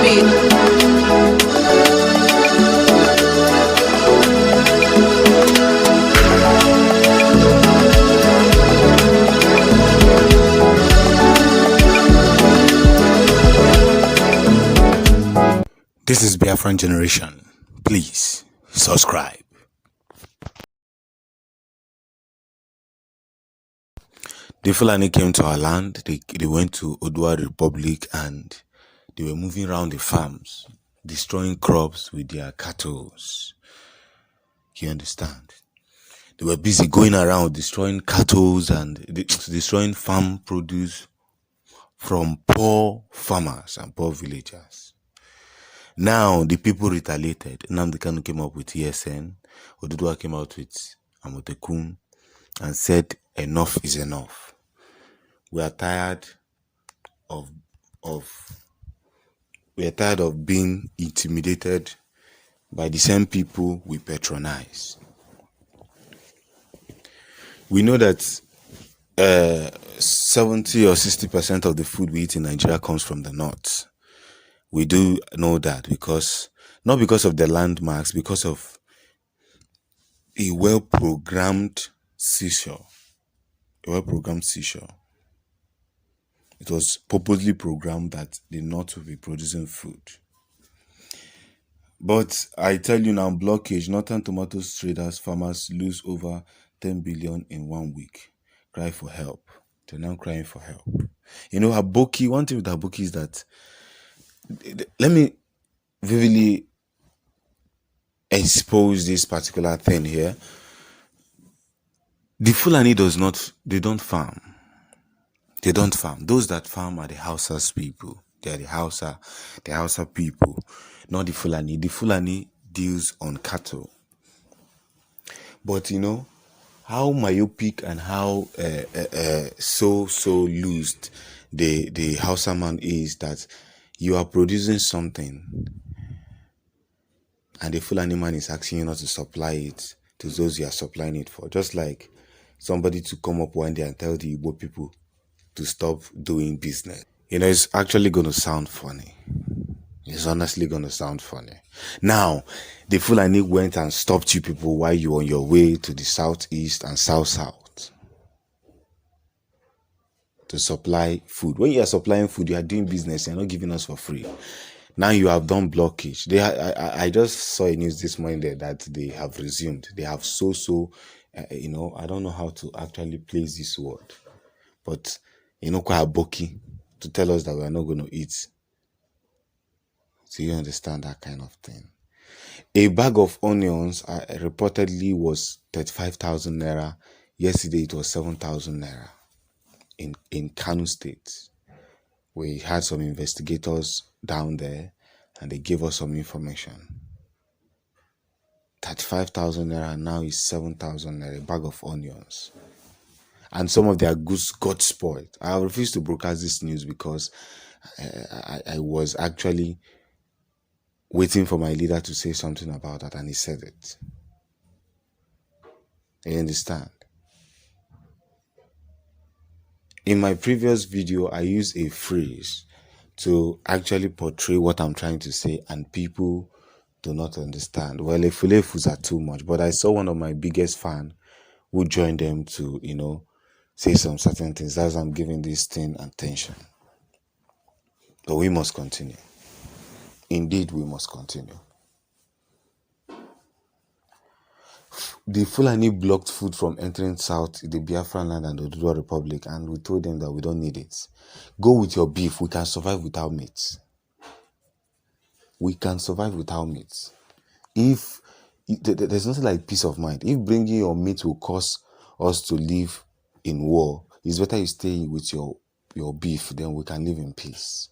This is Biafran Generation. Please subscribe. The Fulani came to our land. They went to Odua Republic and they were moving around the farms, destroying crops with their cattle. You understand? They were busy going around destroying cattle and destroying farm produce from poor farmers and poor villagers. Now the people retaliated. Nnamdi came up with ESN. Odudua came out with Amotekun and said enough is enough. We are tired of being intimidated by the same people we patronize. We know that 70 or 60% of the food we eat in Nigeria comes from the north. We do know that not because of the landmarks, because of a well-programmed seashore. It was purposely programmed that the north will be producing food. But I tell you now, blockage, northern tomatoes traders, farmers lose over 10 billion in 1 week. Cry for help. They're now crying for help. You know, Aboki, one thing with Aboki is that, let me vividly expose this particular thing here. The Fulani they don't farm. They don't farm. Those that farm are the Hausa's people. They are the Hausa people, not the Fulani. The Fulani deals on cattle. But you know how myopic and how so loosed the Hausa man is, that you are producing something and the Fulani man is asking you not to supply it to those you are supplying it for. Just like somebody to come up one day and tell the Igbo people to stop doing business. You know, it's actually going to sound funny. It's honestly going to sound funny. Now, the Fulani went and stopped you people while you were on your way to the southeast and south to supply food. When you are supplying food, you are doing business. You're not giving us for free. Now you have done blockage. I just saw a news this morning that they have resumed. They have you know, I don't know how to actually place this word, but you know, quite aboki to tell us that we are not going to eat. So you understand that kind of thing. A bag of onions reportedly was 35,000 naira. Yesterday it was 7,000 naira in Kanu State. We had some investigators down there and they gave us some information. 35,000 naira now is 7,000 naira, a bag of onions. And some of their goods got spoiled. I refuse to broadcast this news because I was actually waiting for my leader to say something about that, and he said it. You understand? In my previous video, I used a phrase to actually portray what I'm trying to say, and people do not understand. Well, efulefus are too much, but I saw one of my biggest fans who joined them to, you know, say some certain things. That's why I'm giving this thing attention. But we must continue. Indeed, we must continue. The Fulani blocked food from entering south, the Biafran land and the Odudua Republic, and we told them that we don't need it. Go with your beef. We can survive without meat. We can survive without meat. If there's nothing like peace of mind. If bringing your meat will cause us to live in war, it's better you stay with your beef, then we can live in peace.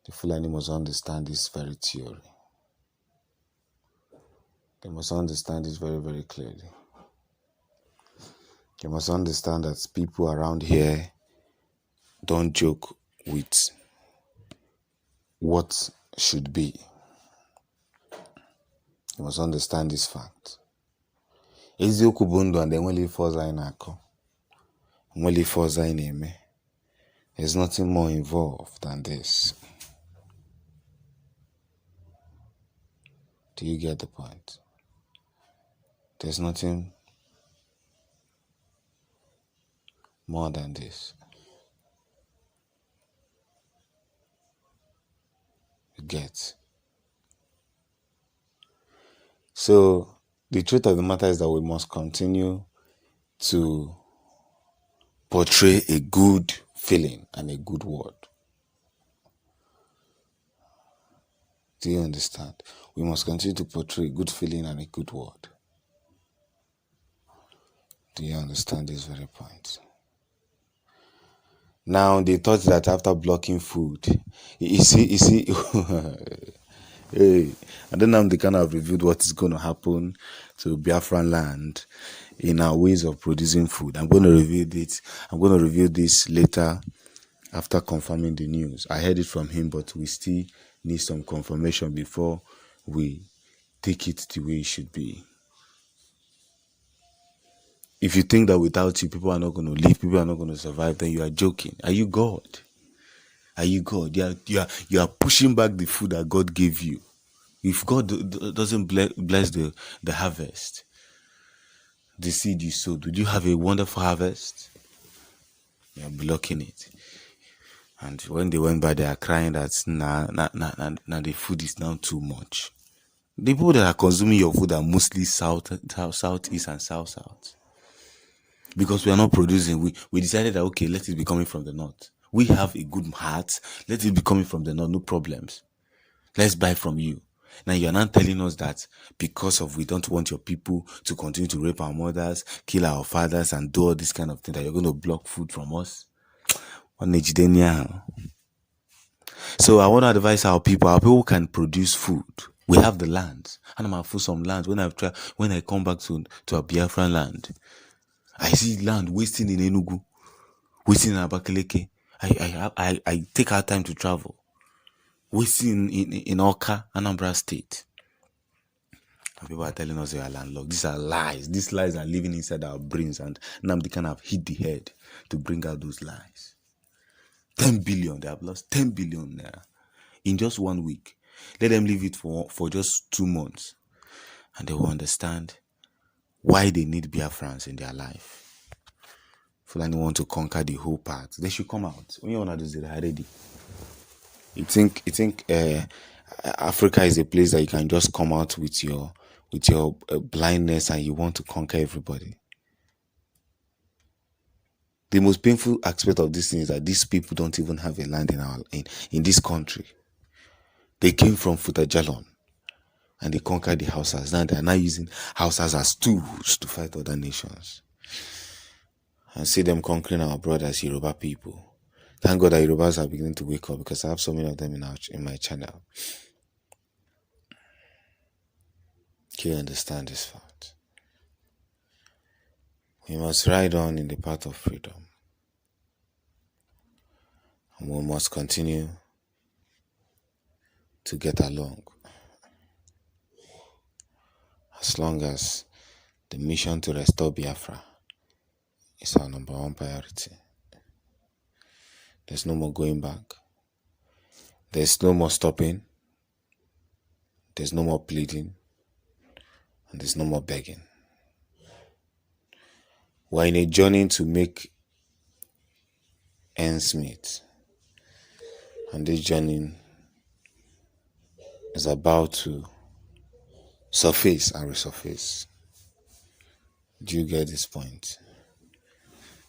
The Fulani must understand this very theory. They must understand this very, very clearly. They must understand that people around here don't joke with what should be. You must understand this fact. Eziokwu bụ ndụ and enwele ife ọzọ anyị na-akọ. Enwele ife ọzọ anyị na-eme. There's nothing more involved than this. Do you get the point? There's nothing more than this. You get. So the truth of the matter is that we must continue to portray a good feeling and a good word. Do you understand? We must continue to portray a good feeling and a good word. Do you understand this very point? Now they thought that after blocking food, you see, hey, I don't know if they kind of revealed what is going to happen to Biafran land in our ways of producing food. I'm going to reveal this later after confirming the news. I heard it from him, but we still need some confirmation before we take it the way it should be. If you think that without you, people are not going to live, people are not going to survive, then you are joking. Are you God? Are you God? You are pushing back the food that God gave you. If God doesn't bless the harvest, the seed you sowed, would you have a wonderful harvest? You are blocking it. And when they went by, they are crying that now the food is now too much. The people that are consuming your food are mostly southeast and south. Because we are not producing, we decided that, okay, let it be coming from the north. We have a good heart. Let it be coming from the north, no problems. Let's buy from you. Now you're not telling us that because of we don't want your people to continue to rape our mothers, kill our fathers, and do all this kind of thing, that you're going to block food from us. So I want to advise our people can produce food. We have the land. And I'm going to put some land. When I come back to a Biafran land, I see land wasting in Enugu, wasting in Abakaleke. I take our time to travel. Wasting in Oka, Anambra State. And people are telling us they are landlocked. These are lies. These lies are living inside our brains, and nnamdi kind of hit the head to bring out those lies. 10 billion, they have lost 10 billion naira in just 1 week. Let them leave it for just 2 months, and they will understand why they need Biafrans in their life. Fulani want to conquer the whole part. They should come out. When you want to do that, ready. You think Africa is a place that you can just come out with your blindness and you want to conquer everybody? The most painful aspect of this thing is that these people don't even have a land in this country. They came from Futajalon and they conquered the Hausas. Now they are now using Hausas as tools to fight other nations. And see them conquering our brothers, Yoruba people. Thank God that Yorubas are beginning to wake up, because I have so many of them in my channel. Can you understand this fact? We must ride on in the path of freedom. And we must continue to get along. As long as the mission to restore Biafra is our number one priority. There's no more going back. There's no more stopping. There's no more pleading. And there's no more begging. We're in a journey to make ends meet. And this journey is about to surface and resurface. Do you get this point?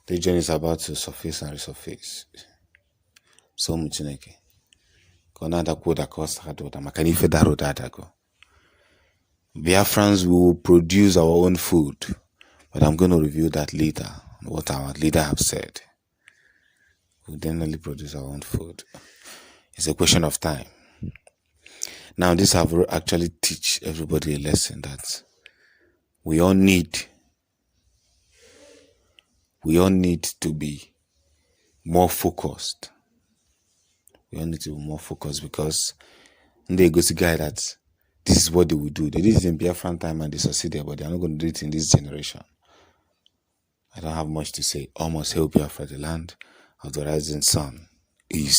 The journey is about to surface and resurface. So much neke. Konada koda costa doda makanife daro dadago. Biafrans will produce our own food, but I'm going to review that later. What our leader have said. We'll definitely produce our own food. It's a question of time. Now, this have actually teach everybody a lesson that we all need to be more focused. We all need to be more focused, because they go to guy that this is what they will do. They did it in Biafran time and they succeeded, but they are not going to do it in this generation. I don't have much to say. Almost help Biafra, the land of the rising sun. Is